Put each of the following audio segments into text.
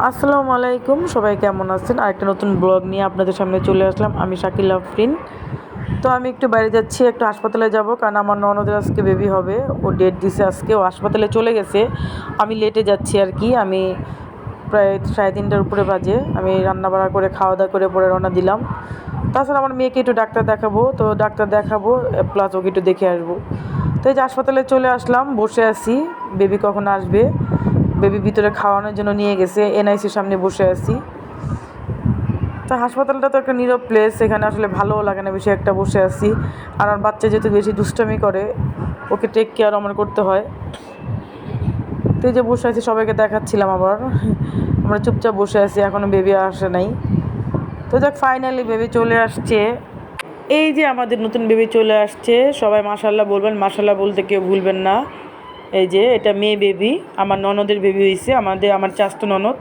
আসসালামু আলাইকুম, সবাই কেমন আছেন? আরেকটা নতুন ব্লগ নিয়ে আপনাদের সামনে চলে আসলাম। আমি শাকিলা আফরিন। তো আমি একটু বাইরে যাচ্ছি, একটু হাসপাতালে যাব, কারণ আমার ননদের আজকে বেবি হবে। ও ডেট দিছে আজকে, ও হাসপাতালে চলে গেছে। আমি লেটে যাচ্ছি আর কি। আমি প্রায় 3:30টার উপরে বাজে। আমি রান্না বাড়া করে খাওয়া দাওয়া করে পরে রওনা দিলাম। তাছাড়া আমার মেয়েকে একটু ডাক্তার দেখাবো, তো ডাক্তার দেখাবো প্লাস ওকে একটু দেখে আসবো। তো এই যে হাসপাতালে চলে আসলাম, বসে আছি। বেবি কখন আসবে, বেবি ভিতরে খাওয়ানোর জন্য নিয়ে গেছে, এনআইসির সামনে বসে আছি। তো হাসপাতালটা তো একটা নীরব প্লেস, এখানে আসলে ভালোও লাগে না বেশি একটা বসে আছি। আর আমার বাচ্চা যেহেতু বেশি দুষ্টামি করে, ওকে টেক কেয়ার আমার করতে হয়। তো এই যে বসে আছি, সবাইকে দেখাচ্ছিলাম। আবার আমরা চুপচাপ বসে আছি, এখনও বেবি আসে নাই। তো দেখ, ফাইনালি বেবি চলে আসছে। এই যে আমাদের নতুন বেবি চলে আসছে, সবাই মাশাল্লাহ বলবেন, মাশাল্লাহ বলতে কেউ ভুলবেন না। এই যে এটা মেয়ে বেবি, আমার ননদের বেবি হয়েছে, আমার চাচাতো ননদ,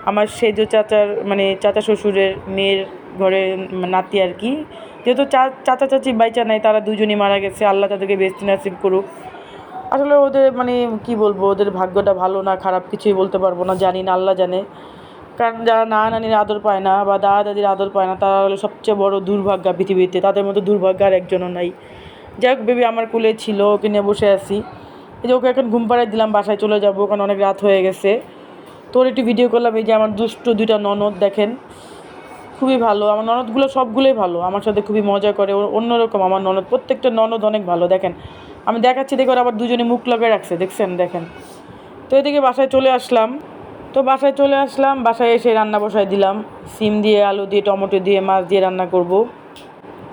আমার সেজ চাচার মানে চাচা শ্বশুরের মেয়ের ঘরে নাতি আর কি। যেহেতু চাচা চাচি বাইচা নাই, তারা দুজনই মারা গেছে, আল্লাহ তাদেরকে বেস্তি নাসিব করুক। আসলে ওদের মানে কি বলবো, ওদের ভাগ্যটা ভালো না খারাপ কিছুই বলতে পারবো না, জানি না, আল্লাহ জানে। কারণ যারা নানা নানির আদর পায় না বা দাদা দাদির আদর পায় না, তারা হলো সবচেয়ে বড় দুর্ভাগ্য পৃথিবীতে। তাদের মতো দুর্ভাগ্য আর একজনও নাই। যাই হোক, বেবি আমার কোলে ছিল, ওকে নিয়ে বসে আছি। এই যে ওকে এখন ঘুম পাড়ায় দিলাম, বাসায় চলে যাবো, কারণ অনেক রাত হয়ে গেছে। তোর একটু ভিডিও করলাম। এই যে আমার দুষ্ট দুইটা ননদ দেখেন, খুবই ভালো। আমার ননদগুলো সবগুলোই ভালো, আমার সাথে খুবই মজা করে। অন্যরকম আমার ননদ, প্রত্যেকটা ননদ অনেক ভালো। দেখেন আমি দেখাচ্ছি, দেখে ওরা আবার দুজনে মুখ লাগিয়ে রাখছে, দেখছেন? দেখেন। তো এদিকে বাসায় চলে আসলাম। বাসায় এসে রান্না বসায় দিলাম। সিম দিয়ে আলু দিয়ে টমেটো দিয়ে মাছ দিয়ে রান্না করব।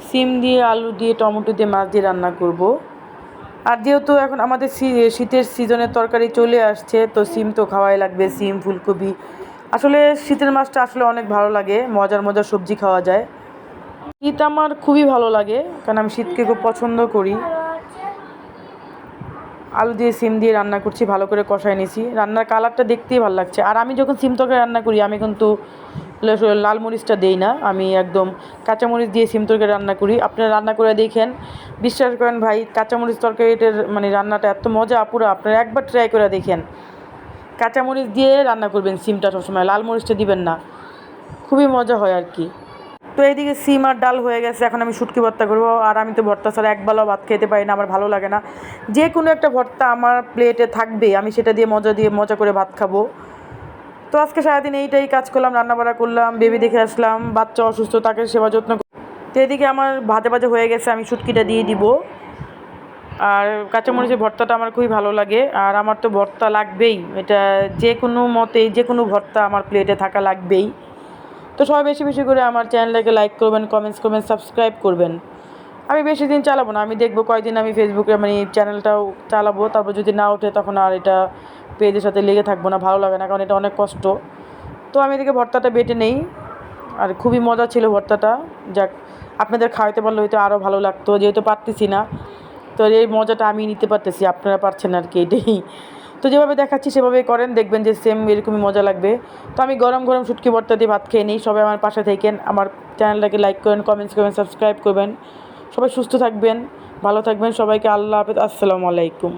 সিম দিয়ে আলু দিয়ে টমেটো দিয়ে মাছ দিয়ে রান্না করব। আর যেহেতু এখন আমাদের শীতের সিজনের তরকারি চলে আসছে, তো সিম তো খাওয়াই লাগবে, সিম ফুলকপি। আসলে শীতের মাছটা আসলে অনেক ভালো লাগে, মজার মজার সবজি খাওয়া যায়। শীত আমার খুবই ভালো লাগে, কারণ আমি শীতকে খুব পছন্দ করি। আলু দিয়ে সিম দিয়ে রান্না করছি, ভালো করে কষায় নিয়েছি। রান্নার কালারটা দেখতেই ভালো লাগছে। আর আমি যখন সিম তরকারি রান্না করি, আমি কিন্তু লাল মরিচটা দেই না, আমি একদম কাঁচামরিচ দিয়ে সিম তরকারি রান্না করি। আপনারা রান্না করে দেখেন, বিশ্বাস করেন ভাই, কাঁচামরিচ তরকারিটার মানে রান্নাটা এত মজা, আপুরা আপনারা একবার ট্রাই করে দেখেন। কাঁচামরিচ দিয়ে রান্না করবেন সিমটা সবসময়, লাল মরিচটা দিবেন না, খুবই মজা হয় আর কি। তো এইদিকে সিম আর ডাল হয়ে গেছে, এখন আমি শুটকি ভর্তা করবো। আর আমি তো ভর্তা ছাড়া একবেলাও ভাত খেতে পারি না, আমার ভালো লাগে না। যে কোনো একটা ভর্তা আমার প্লেটে থাকবে, আমি সেটা দিয়ে মজা করে ভাত খাবো। তো আজকে সারাদিন এইটাই কাজ করলাম, রান্নাবাড়া করলাম, বেবি দেখে আসলাম, বাচ্চা অসুস্থ, তাকে সেবা যত্ন। তো এদিকে আমার ভাজা ভাজা হয়ে গেছে, আমি শুটকিটা দিয়ে দিব। আর কাঁচামরিচের ভর্তাটা আমার খুবই ভালো লাগে, আর আমার তো ভর্তা লাগবেই, এটা যে কোনো মতেই যে কোনো ভর্তা আমার প্লেটে থাকা লাগবেই। তো সবাই বেশি বেশি করে আমার চ্যানেলটাকে লাইক করবেন, কমেন্টস করবেন, সাবস্ক্রাইব করবেন। আমি বেশি দিন চালাবো না, আমি দেখবো কয়দিন আমি ফেসবুকে মানে চ্যানেলটাও চালাবো, তারপর যদি না ওঠে তখন আর এটা পেজের সাথে লেগে থাকবো না, ভালো লাগে না, কারণ এটা অনেক কষ্ট। তো আমি এদিকে ভর্তাটা বেটে নেই। আর খুবই মজা ছিল ভর্তাটা। যাক, আপনাদের খাওয়াইতে পারলে হয়তো আরও ভালো লাগতো, যেহেতু পারতেছি না। তো এই মজাটা আমি নিতে পারতেছি, আপনারা পারছেন আর কি, এটাই। তো যেভাবে দেখাচ্ছি সেভাবেই করেন, দেখবেন যে সেম এরকমই মজা লাগবে। তো আমি গরম গরম শুটকি ভর্তা দিয়ে ভাত খেয়ে নিই। সবাই আমার পাশে থাকেন, আমার চ্যানেলটাকে লাইক করেন, কমেন্টস করবেন, সাবস্ক্রাইব করবেন। সবাই সুস্থ থাকবেন, ভালো থাকবেন। সবাইকে আল্লাহ হাফেজ, আসসালামু আলাইকুম।